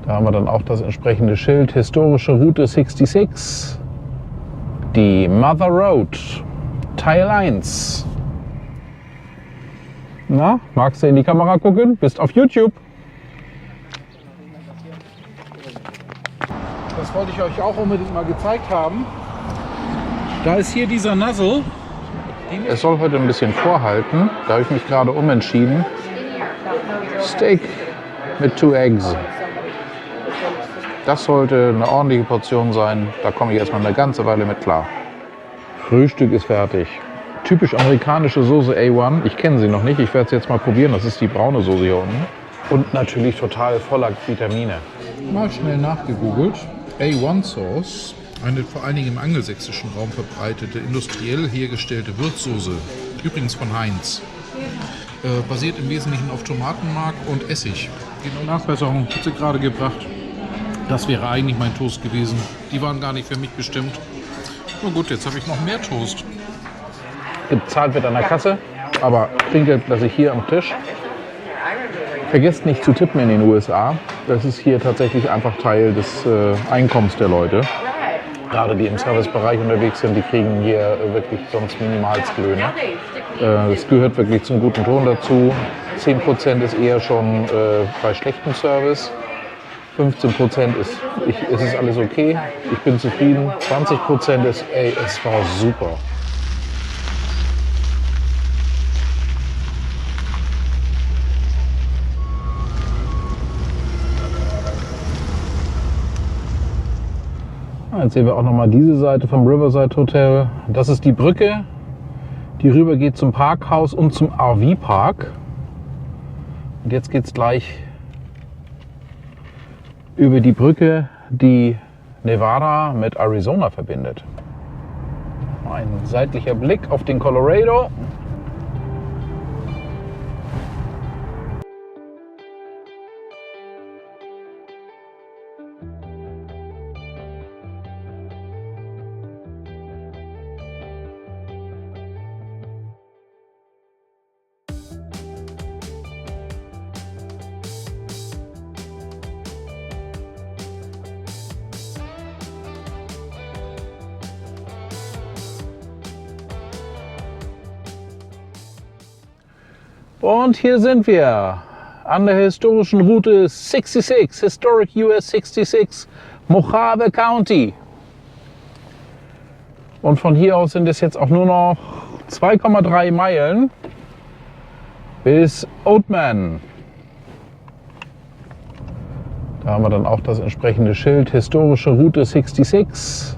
Da haben wir dann auch das entsprechende Schild, historische Route 66, die Mother Road, Teil 1. Na, magst du in die Kamera gucken? Bist auf YouTube. Das wollte ich euch auch unbedingt mal gezeigt haben. Da ist hier dieser Nuzzle. Es soll heute ein bisschen vorhalten. Da habe ich mich gerade umentschieden. Steak mit 2 Eggs. Das sollte eine ordentliche Portion sein. Da komme ich erstmal eine ganze Weile mit klar. Frühstück ist fertig. Typisch amerikanische Soße A1. Ich kenne sie noch nicht. Ich werde es jetzt mal probieren. Das ist die braune Soße hier unten. Und natürlich total voller Vitamine. Mal schnell nachgegoogelt. A1 Sauce. Eine vor allen Dingen im angelsächsischen Raum verbreitete, industriell hergestellte Würzsoße. Übrigens von Heinz. Basiert im Wesentlichen auf Tomatenmark und Essig. Genau, Nachbesserung hat sie gerade gebracht. Das wäre eigentlich mein Toast gewesen. Die waren gar nicht für mich bestimmt. Na gut, jetzt habe ich noch mehr Toast. Gezahlt wird an der Kasse, aber Trinkgeld lasse ich hier am Tisch. Vergesst nicht zu tippen in den USA. Das ist hier tatsächlich einfach Teil des Einkommens der Leute. Gerade die im Servicebereich unterwegs sind, die kriegen hier wirklich sonst Minimalstlöhne. Das gehört wirklich zum guten Ton dazu. 10% ist eher schon bei schlechtem Service. 15% ist, es ist alles okay, ich bin zufrieden. 20% ist, ey, es war super. Jetzt sehen wir auch noch mal diese Seite vom Riverside Hotel. Das ist die Brücke, die rüber geht zum Parkhaus und zum RV-Park. Und jetzt geht es gleich über die Brücke, die Nevada mit Arizona verbindet. Ein seitlicher Blick auf den Colorado. Und hier sind wir an der historischen Route 66, Historic US 66, Mojave County. Und von hier aus sind es jetzt auch nur noch 2,3 Meilen bis Oatman. Da haben wir dann auch das entsprechende Schild, historische Route 66,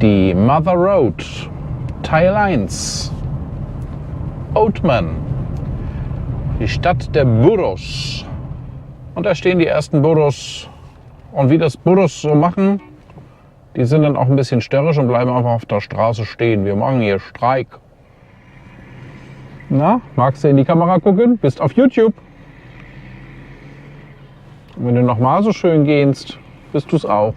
die Mother Road, Teil 1, Oatman. Die Stadt der Burros. Und da stehen die ersten Burros. Und wie das Burros so machen, die sind dann auch ein bisschen störrisch und bleiben einfach auf der Straße stehen. Wir machen hier Streik. Na, magst du in die Kamera gucken? Bist auf YouTube. Und wenn du nochmal so schön gehst, bist du es auch.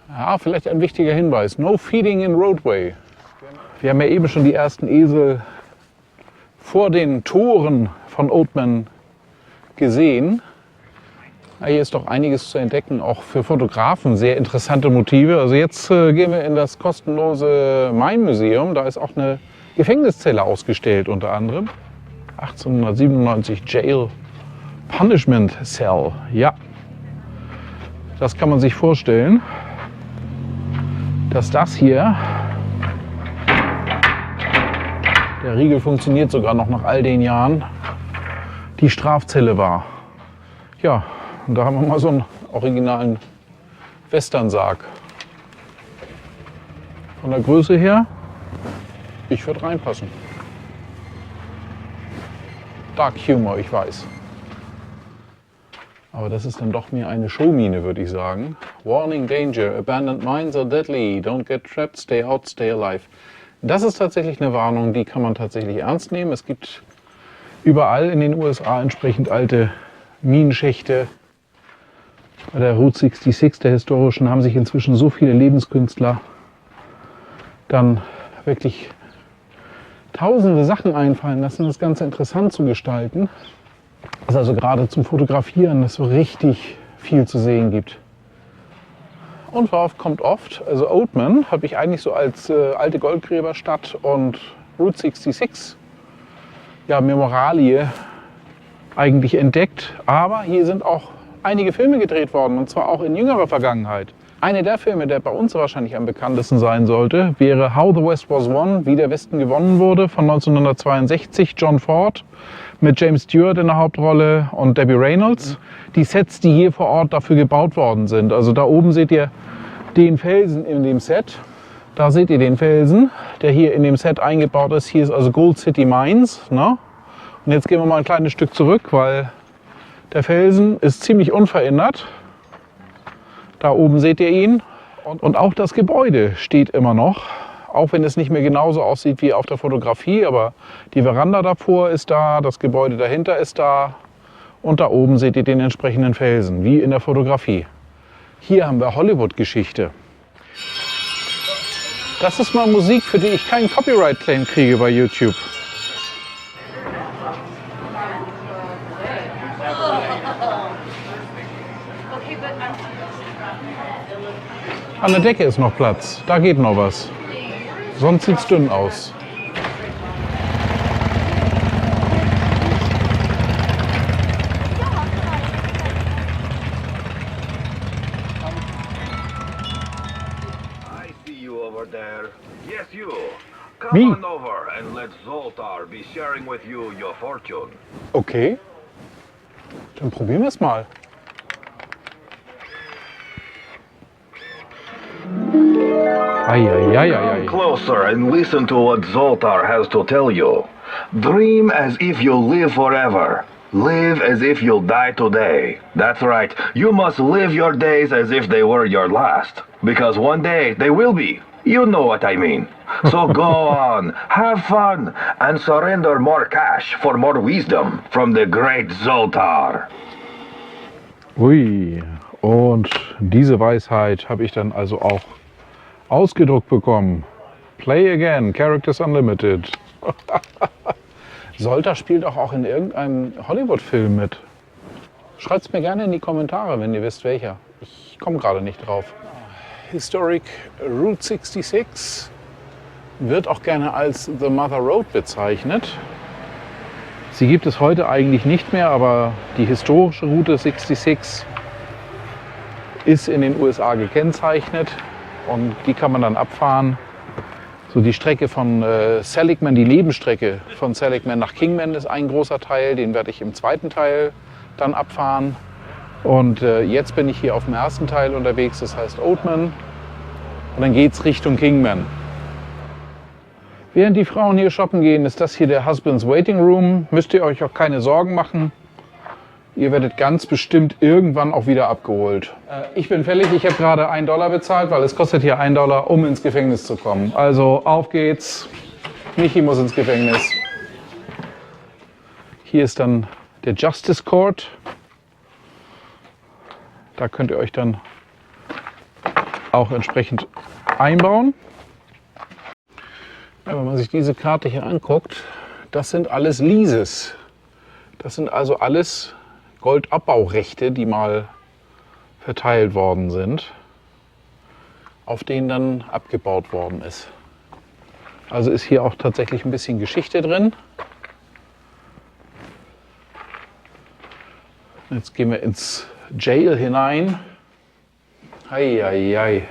Ja, vielleicht ein wichtiger Hinweis. No feeding in roadway. Wir haben ja eben schon die ersten Esel vor den Toren von Oatman gesehen. Ja, hier ist doch einiges zu entdecken, auch für Fotografen sehr interessante Motive. Also jetzt gehen wir in das kostenlose Mine Museum. Da ist auch eine Gefängniszelle ausgestellt unter anderem. 1897 Jail Punishment Cell. Ja, das kann man sich vorstellen, dass das hier, der Riegel funktioniert sogar noch nach all den Jahren, die Strafzelle war. Ja, und da haben wir mal so einen originalen Western-Sarg. Von der Größe her, ich würde reinpassen. Dark Humor, ich weiß. Aber das ist dann doch mehr eine Showmine, würde ich sagen. Warning, danger, abandoned mines are deadly, don't get trapped, stay out, stay alive. Das ist tatsächlich eine Warnung, die kann man tatsächlich ernst nehmen. Es gibt überall in den USA entsprechend alte Minenschächte. Bei der Route 66, der historischen, haben sich inzwischen so viele Lebenskünstler dann wirklich tausende Sachen einfallen lassen, das Ganze interessant zu gestalten. Es also gerade zum Fotografieren es so richtig viel zu sehen gibt. Und worauf kommt oft? Also Oatman habe ich eigentlich so als alte Goldgräberstadt und Route 66, ja, Memoralie eigentlich entdeckt. Aber hier sind auch einige Filme gedreht worden, und zwar auch in jüngerer Vergangenheit. Einer der Filme, der bei uns wahrscheinlich am bekanntesten sein sollte, wäre How the West Was Won, wie der Westen gewonnen wurde, von 1962, John Ford, mit James Stewart in der Hauptrolle und Debbie Reynolds. Die Sets, die hier vor Ort dafür gebaut worden sind. Also da oben seht ihr den Felsen in dem Set. Da seht ihr den Felsen, der hier in dem Set eingebaut ist. Hier ist also Gold City Mines. Ne? Und jetzt gehen wir mal ein kleines Stück zurück, weil der Felsen ist ziemlich unverändert. Da oben seht ihr ihn. Und auch das Gebäude steht immer noch. Auch wenn es nicht mehr genauso aussieht wie auf der Fotografie. Aber die Veranda davor ist da, das Gebäude dahinter ist da. Und da oben seht ihr den entsprechenden Felsen, wie in der Fotografie. Hier haben wir Hollywood-Geschichte. Das ist mal Musik, für die ich keinen Copyright-Claim kriege bei YouTube. An der Decke ist noch Platz, da geht noch was. Sonst sieht es dünn aus. Come on over and let Zoltar be sharing with you your fortune. Okay, dann probieren wir es mal. Come closer and listen to what Zoltar has to tell you. Dream as if you live forever. Live as if you'll die today. That's right, you must live your days as if they were your last. Because one day they will be. You know what I mean. So go on, have fun, and surrender more cash for more wisdom from the great Zoltar. Ui, und diese Weisheit habe ich dann also auch ausgedruckt bekommen. Play again, Characters Unlimited. Zoltar spielt auch in irgendeinem Hollywood-Film mit. Schreibt es mir gerne in die Kommentare, wenn ihr wisst welcher. Ich komme gerade nicht drauf. Historic Route 66 wird auch gerne als The Mother Road bezeichnet. Sie gibt es heute eigentlich nicht mehr, aber die historische Route 66 ist in den USA gekennzeichnet und die kann man dann abfahren. So die Strecke von Seligman, die Nebenstrecke von Seligman nach Kingman ist ein großer Teil, den werde ich im zweiten Teil dann abfahren. Und jetzt bin ich hier auf dem ersten Teil unterwegs, das heißt Oatman. Und dann geht es Richtung Kingman. Während die Frauen hier shoppen gehen, ist das hier der Husband's Waiting Room. Müsst ihr euch auch keine Sorgen machen. Ihr werdet ganz bestimmt irgendwann auch wieder abgeholt. Ich bin fällig, ich habe gerade $1 bezahlt, weil es kostet hier $1, um ins Gefängnis zu kommen. Also auf geht's. Michi muss ins Gefängnis. Hier ist dann der Justice Court. Da könnt ihr euch dann auch entsprechend einbauen. Ja, wenn man sich diese Karte hier anguckt, das sind alles Leases. Das sind also alles Goldabbaurechte, die mal verteilt worden sind, auf denen dann abgebaut worden ist. Also ist hier auch tatsächlich ein bisschen Geschichte drin. Jetzt gehen wir ins Jail hinein. Eieiei.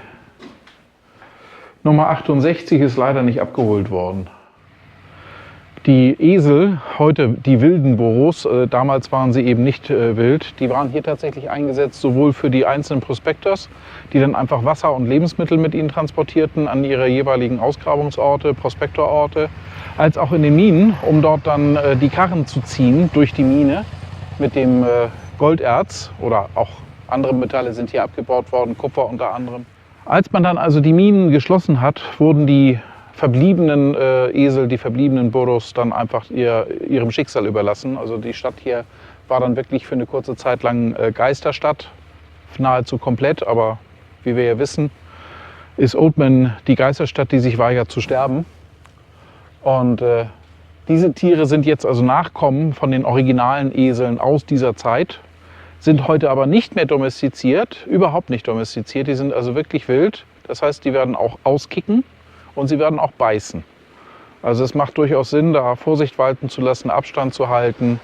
Nummer 68 ist leider nicht abgeholt worden. Die Esel, heute die wilden Boros, damals waren sie eben nicht wild, die waren hier tatsächlich eingesetzt, sowohl für die einzelnen Prospectors, die dann einfach Wasser und Lebensmittel mit ihnen transportierten an ihre jeweiligen Ausgrabungsorte, Prospektororte, als auch in den Minen, um dort dann die Karren zu ziehen durch die Mine mit dem Golderz oder auch andere Metalle sind hier abgebaut worden, Kupfer unter anderem. Als man dann also die Minen geschlossen hat, wurden die verbliebenen Esel, die verbliebenen Boros dann einfach ihrem Schicksal überlassen. Also die Stadt hier war dann wirklich für eine kurze Zeit lang Geisterstadt, nahezu komplett. Aber wie wir ja wissen, ist Oatman die Geisterstadt, die sich weigert zu sterben. Und Diese Tiere sind jetzt also Nachkommen von den originalen Eseln aus dieser Zeit, sind heute aber nicht mehr domestiziert, überhaupt nicht domestiziert. Die sind also wirklich wild. Das heißt, die werden auch auskicken und sie werden auch beißen. Also es macht durchaus Sinn, da Vorsicht walten zu lassen, Abstand zu halten.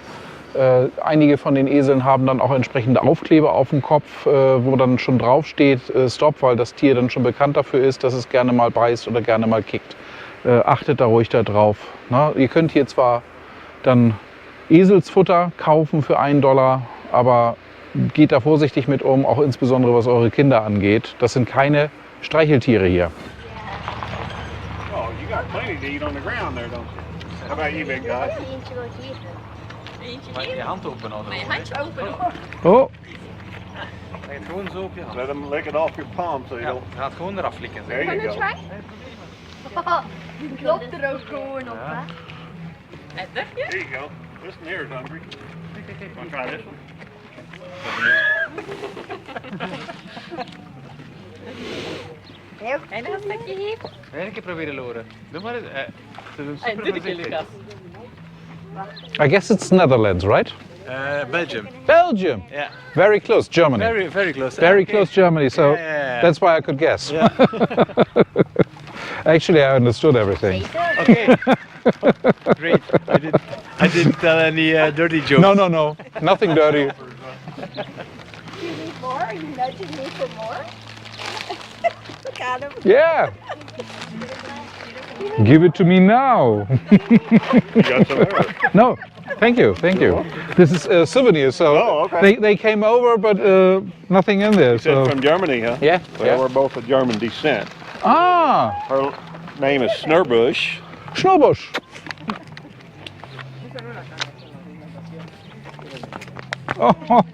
Einige von den Eseln haben dann auch entsprechende Aufkleber auf dem Kopf, wo dann schon drauf steht, Stop, weil das Tier dann schon bekannt dafür ist, dass es gerne mal beißt oder gerne mal kickt. Achtet da ruhig drauf. Na, ihr könnt hier zwar dann Eselsfutter kaufen für $1, aber geht da vorsichtig mit um, auch insbesondere was eure Kinder angeht. Das sind keine Streicheltiere hier. Oh, you got plenty to eat on the ground there, don't you? How about you, big guy? Maar je hand open al. Maar je handje open. Oh, Leg het gewoon zo op je hand. Let them lick it off your palm so you Ja, don't... ga het gewoon eraf likken. There you go. Die klopt er ook gewoon op, hè? En dacht je? There you go. This one here is hungry. Want to try this one? En een stukje hier. Nog een keer proberen, Loren. Doe maar eens. Ze doen En super dit is voorzichtig. I guess it's Netherlands, right? Belgium. Belgium. Yeah. Very close, Germany. Very close. Very Okay. close Germany, so Yeah. that's why I could guess. Yeah. Actually, I understood everything. Okay. Great. I didn't tell any dirty jokes. No, nothing dirty. You need more? Are you nudging me for more? Got him. Yeah. Give it to me now. You got some there? No, thank you. This is a souvenir, so Oh, okay. they came over, but nothing in there. You said So from Germany, huh? yeah, Well, yeah. we're both of German descent. Ah, Her name is Snurbush. Schnurbusch.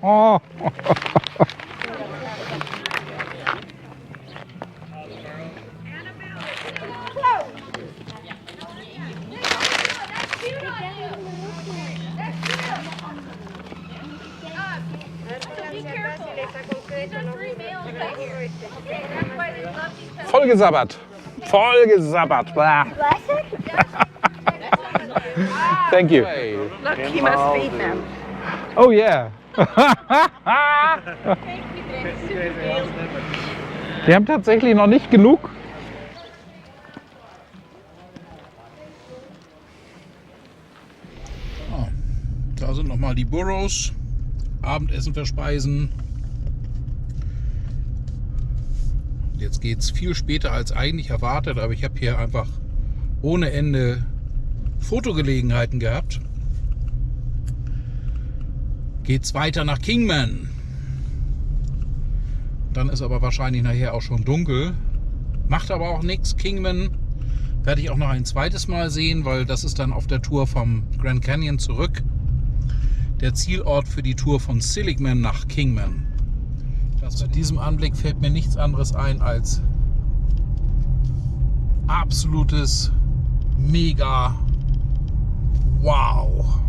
Oh. Vollgesabbert. Blah. Thank you. Look, he must feed them. Oh yeah. Die haben tatsächlich noch nicht genug. Oh, da sind nochmal die Burros. Abendessen verspeisen. Jetzt geht es viel später als eigentlich erwartet, aber ich habe hier einfach ohne Ende Fotogelegenheiten gehabt. Geht's weiter nach Kingman. Dann ist aber wahrscheinlich nachher auch schon dunkel. Macht aber auch nichts. Kingman werde ich auch noch ein zweites Mal sehen, weil das ist dann auf der Tour vom Grand Canyon zurück. Der Zielort für die Tour von Seligman nach Kingman. Zu diesem Anblick fällt mir nichts anderes ein als absolutes Mega Wow.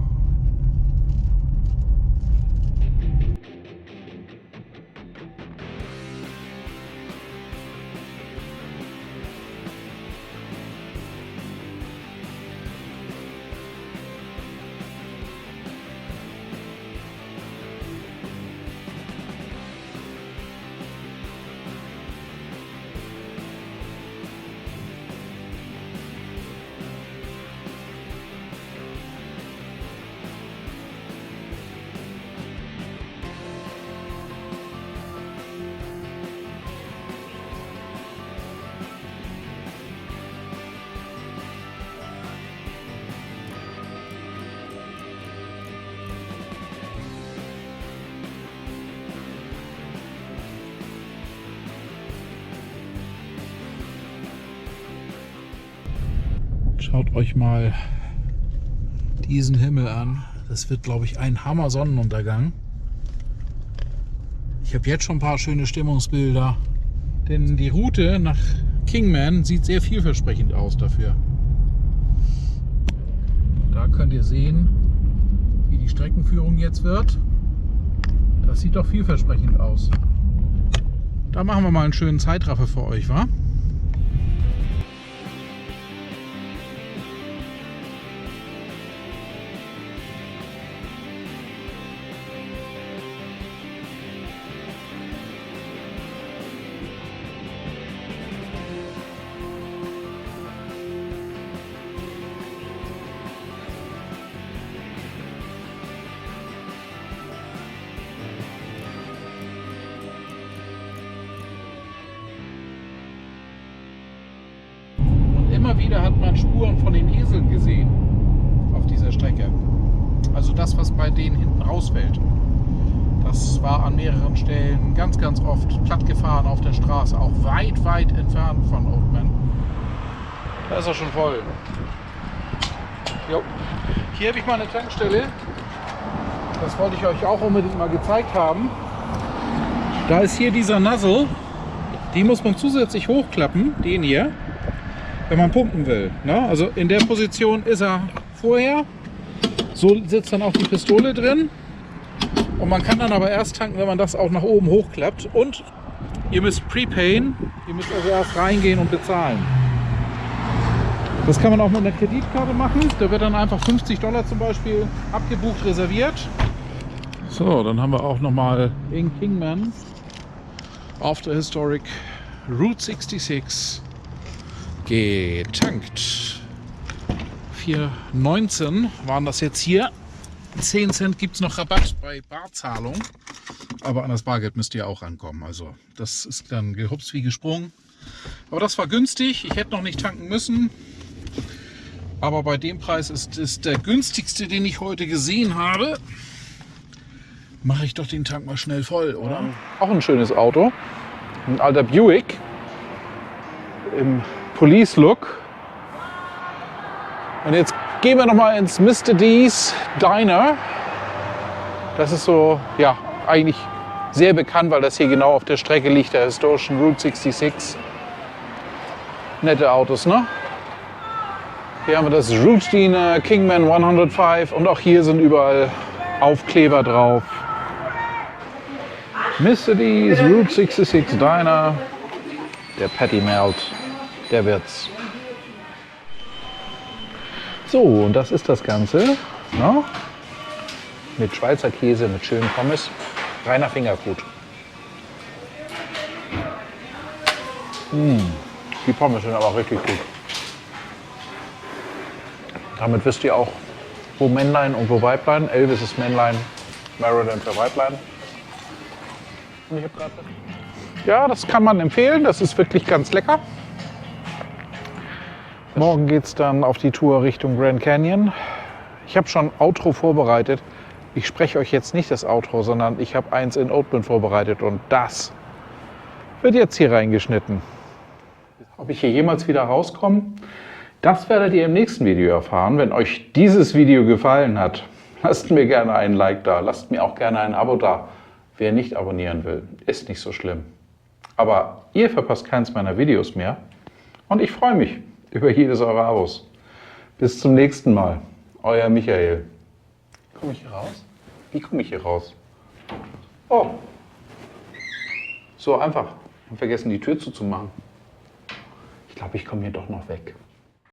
Schaut euch mal diesen Himmel an. Das wird, glaube ich, ein Hammer Sonnenuntergang. Ich habe jetzt schon ein paar schöne Stimmungsbilder. Denn die Route nach Kingman sieht sehr vielversprechend aus dafür. Da könnt ihr sehen, wie die Streckenführung jetzt wird. Das sieht doch vielversprechend aus. Da machen wir mal einen schönen Zeitraffer für euch, wa? immer wieder hat man Spuren von den Eseln gesehen auf dieser Strecke. Also das, was bei denen hinten rausfällt. Das war an mehreren Stellen ganz, ganz oft plattgefahren auf der Straße, auch weit, weit entfernt von Oatman. Da ist er schon voll. Jo. Hier habe ich mal eine Tankstelle. Das wollte ich euch auch unbedingt mal gezeigt haben. Da ist hier dieser Nozzle. Die muss man zusätzlich hochklappen, den hier, wenn man pumpen will. Ne? Also in der Position ist er vorher. So sitzt dann auch die Pistole drin. Und man kann dann aber erst tanken, wenn man das auch nach oben hochklappt. Und ihr müsst prepayen. Ihr müsst also erst reingehen und bezahlen. Das kann man auch mit einer Kreditkarte machen. Da wird dann einfach $50 zum Beispiel abgebucht, reserviert. So, dann haben wir auch nochmal in Kingman auf der Historic Route 66 getankt. 4,19 waren das jetzt hier. 10 Cent gibt es noch Rabatt bei Barzahlung. Aber an das Bargeld müsst ihr auch rankommen. Also das ist dann gehupst wie gesprungen. Aber das war günstig. Ich hätte noch nicht tanken müssen. Aber bei dem Preis ist es der günstigste, den ich heute gesehen habe. Mache ich doch den Tank mal schnell voll, oder? Auch ein schönes Auto. Ein alter Buick. Im Police-Look. Und jetzt gehen wir noch mal ins Mr. D's Diner. Das ist so, ja, eigentlich sehr bekannt, weil das hier genau auf der Strecke liegt, der historischen Route 66. Nette Autos, ne? Hier haben wir das Routine Kingman 105 und auch hier sind überall Aufkleber drauf. Mr. D's Route 66 Diner. Der Patty Melt, der wird's. So, und das ist das Ganze. No? Mit Schweizer Käse, mit schönen Pommes. Reiner Fingerfood. Die Pommes sind aber richtig gut. Damit wisst ihr auch, wo Männlein und wo Weiblein. Elvis ist Männlein, Marilyn für Weiblein. Und ich hab grad... Ja, das kann man empfehlen. Das ist wirklich ganz lecker. Morgen geht es dann auf die Tour Richtung Grand Canyon. Ich habe schon Outro vorbereitet. Ich spreche euch jetzt nicht das Outro, sondern ich habe eins in Oatman vorbereitet und das wird jetzt hier reingeschnitten. Ob ich hier jemals wieder rauskomme, das werdet ihr im nächsten Video erfahren. Wenn euch dieses Video gefallen hat, lasst mir gerne einen Like da, lasst mir auch gerne ein Abo da. Wer nicht abonnieren will, ist nicht so schlimm. Aber ihr verpasst keins meiner Videos mehr und ich freue mich über jedes eurer Abos. Bis zum nächsten Mal. Euer Michael. Komme ich hier raus? Wie komme ich hier raus? Oh. So einfach. Ich habe vergessen, die Tür zuzumachen. Ich glaube, ich komme hier doch noch weg.